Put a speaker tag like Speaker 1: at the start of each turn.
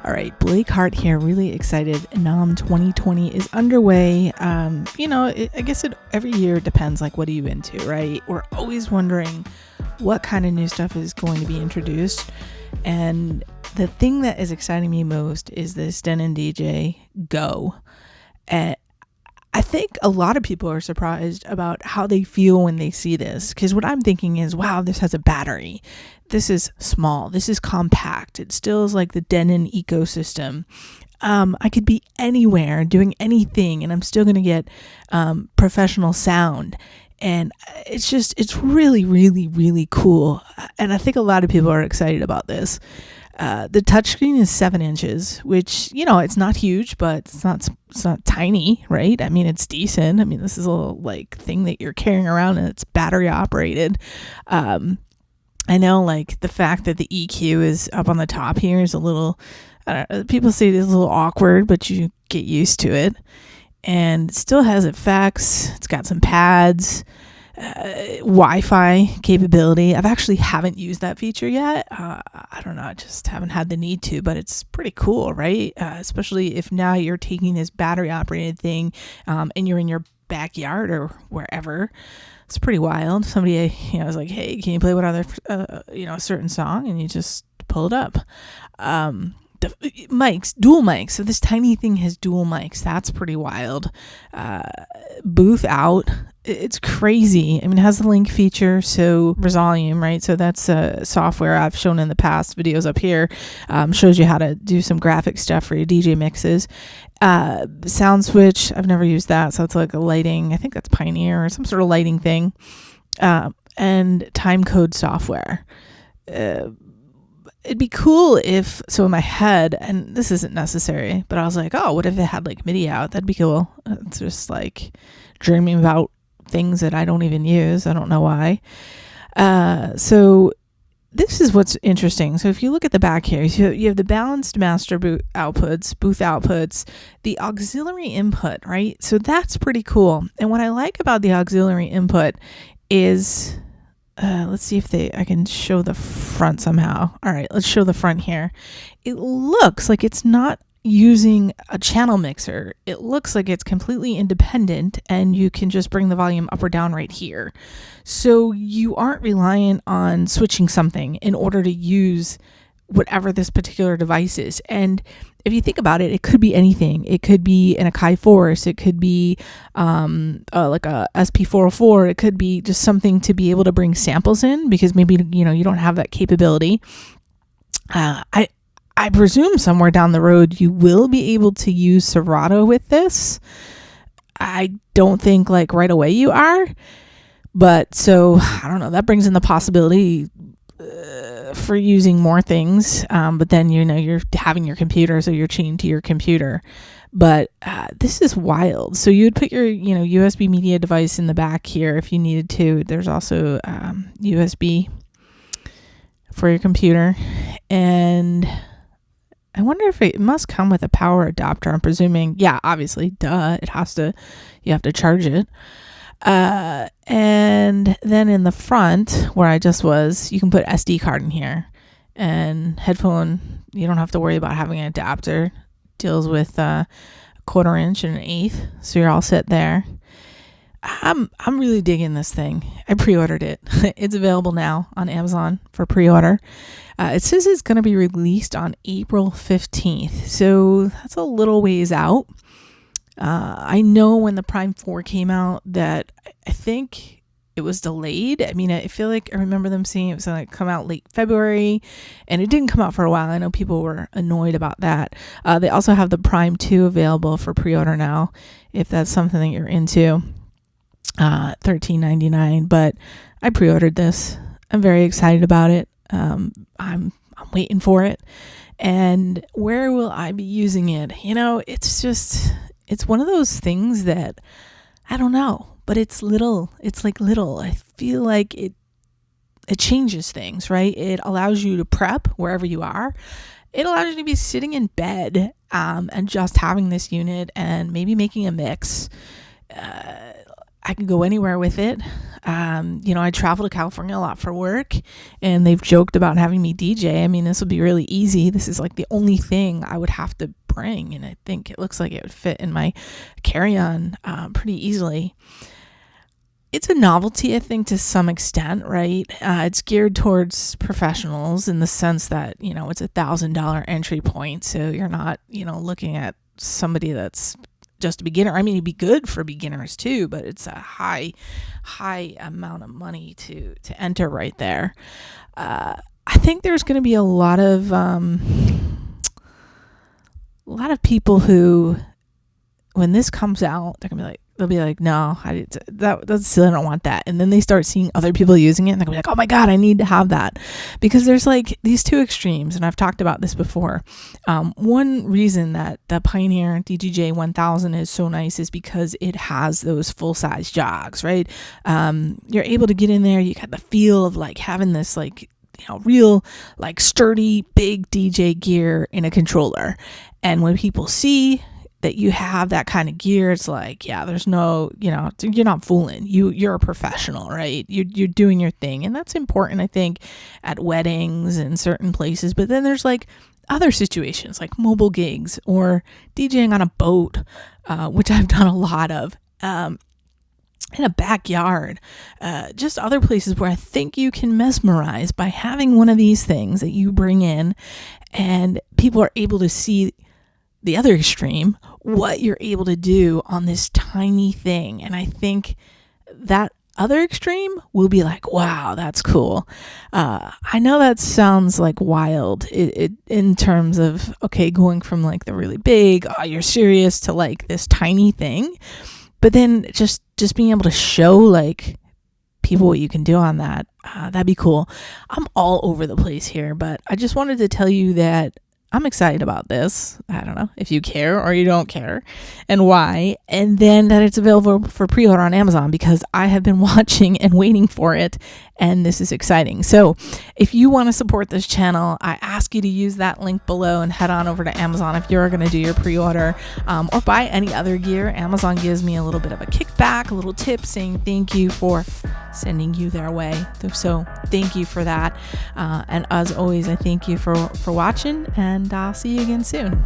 Speaker 1: All right, Blake Hart here, really excited. NAMM 2020 is underway. I guess every year depends, like, what are you into, right? We're always wondering what kind of new stuff is going to be introduced. And the thing that is exciting me most is this Denon DJ Go. And I think a lot of people are surprised about how they feel when they see this, because what I'm thinking is, wow, this has a battery. This is small. This is compact. It still is like the Denon ecosystem. I could be anywhere doing anything and I'm still going to get professional sound. And it's really, really, really cool. And I think a lot of people are excited about this. The touchscreen is 7 inches, which, it's not huge, but it's not tiny, right? I mean, it's decent. I mean, this is a little like thing that you're carrying around and it's battery operated. I know, like, the fact that the EQ is up on the top here is a little, people say it's a little awkward, but you get used to it. And it still has effects. It's got some pads, Wi-Fi capability. I've actually haven't used that feature yet. I don't know. I just haven't had the need to, but it's pretty cool, right? Especially if now you're taking this battery operated thing and you're in your backyard or wherever. It's pretty wild. Somebody, was like, hey, can you play what other, a certain song? And you just pull it up. The mics, dual mics. So this tiny thing has dual mics. That's pretty wild. Booth out. It's crazy. I mean, it has the link feature, so Resolve, right? So that's software I've shown in the past videos up here. Shows you how to do some graphic stuff for your DJ mixes. Sound switch, I've never used that. So it's like a lighting, I think that's Pioneer or some sort of lighting thing. And time code software. It'd be cool if, so in my head, and this isn't necessary, but I was like, oh, what if it had like MIDI out? That'd be cool. It's just like dreaming about things that I don't even use. I don't know why. So this is what's interesting. So if you look at the back here, you have the balanced master booth outputs, the auxiliary input, right? So that's pretty cool. And what I like about the auxiliary input is, let's see if I can show the front somehow. All right, let's show the front here. It looks like it's not using a channel mixer. It looks like it's completely independent and you can just bring the volume up or down right here. So you aren't reliant on switching something in order to use whatever this particular device is. And if you think about it, it could be anything. It could be an Akai Force. It could be like a SP404. It could be just something to be able to bring samples in because maybe, you don't have that capability. I presume somewhere down the road you will be able to use Serato with this. I don't think like right away you are. But so, I don't know, that brings in the possibility for using more things, but then you're having your computer, so you're chained to your computer. But this is wild. So you would put your USB media device in the back here if you needed to. There's also USB for your computer, and I wonder if it must come with a power adapter. I'm presuming, yeah, obviously, duh, it has to. You have to charge it. And then in the front where I just was, you can put SD card in here, and headphone. You don't have to worry about having an adapter. Deals with a 1/4 inch and 1/8, so you're all set there. I'm really digging this thing. I pre-ordered it. It's available now on Amazon for pre-order. It says it's going to be released on April 15th, so that's a little ways out. I know when the Prime 4 came out that I think it was delayed. I mean, I feel like I remember them saying it was going to come out late February, and it didn't come out for a while. I know people were annoyed about that. They also have the Prime 2 available for pre-order now, if that's something that you're into. $13.99, but I pre-ordered this. I'm very excited about it. I'm waiting for it. And where will I be using it? It's one of those things that I don't know, but it's little. It's like little. I feel like it changes things, right? It allows you to prep wherever you are. It allows you to be sitting in bed and just having this unit and maybe making a mix. I can go anywhere with it. I travel to California a lot for work, and they've joked about having me DJ. I mean, this would be really easy. This is like the only thing I would have to bring, and I think it looks like it would fit in my carry-on pretty easily. It's a novelty, I think, to some extent, right? It's geared towards professionals in the sense that, it's $1,000 entry point. So you're not, looking at somebody that's just a beginner. I mean, it'd be good for beginners too, but it's a high amount of money to enter right there. I think there's going to be a lot of people who, when this comes out, they'll be like, no, that's silly, I don't want that. And then they start seeing other people using it, and they're gonna be like, oh my God, I need to have that. Because there's like these two extremes, and I've talked about this before. One reason that the Pioneer DJJ 1000 is so nice is because it has those full-size jogs, right? You're able to get in there, you got the feel of like having this like, real like sturdy big DJ gear in a controller. And when people see that you have that kind of gear, it's like, yeah, there's no, you're not fooling. You're a professional, right? You're doing your thing. And that's important, I think, at weddings and certain places. But then there's like other situations like mobile gigs or DJing on a boat, which I've done a lot of, in a backyard, just other places where I think you can mesmerize by having one of these things that you bring in, and people are able to see the other extreme, what you're able to do on this tiny thing. And I think that other extreme will be like, wow, that's cool. I know that sounds like wild in terms of, okay, going from like the really big, oh, you're serious, to like this tiny thing. But then just being able to show like people what you can do on that, that'd be cool. I'm all over the place here, but I just wanted to tell you that I'm excited about this. I don't know if you care or you don't care, and why. And then that it's available for pre-order on Amazon, because I have been watching and waiting for it, and this is exciting. So if you want to support this channel, I ask you to use that link below and head on over to Amazon if you're going to do your pre-order, or buy any other gear. Amazon gives me a little bit of a kickback, a little tip saying thank you for sending you their way. So thank you for that. And as always, I thank you for watching, and I'll see you again soon.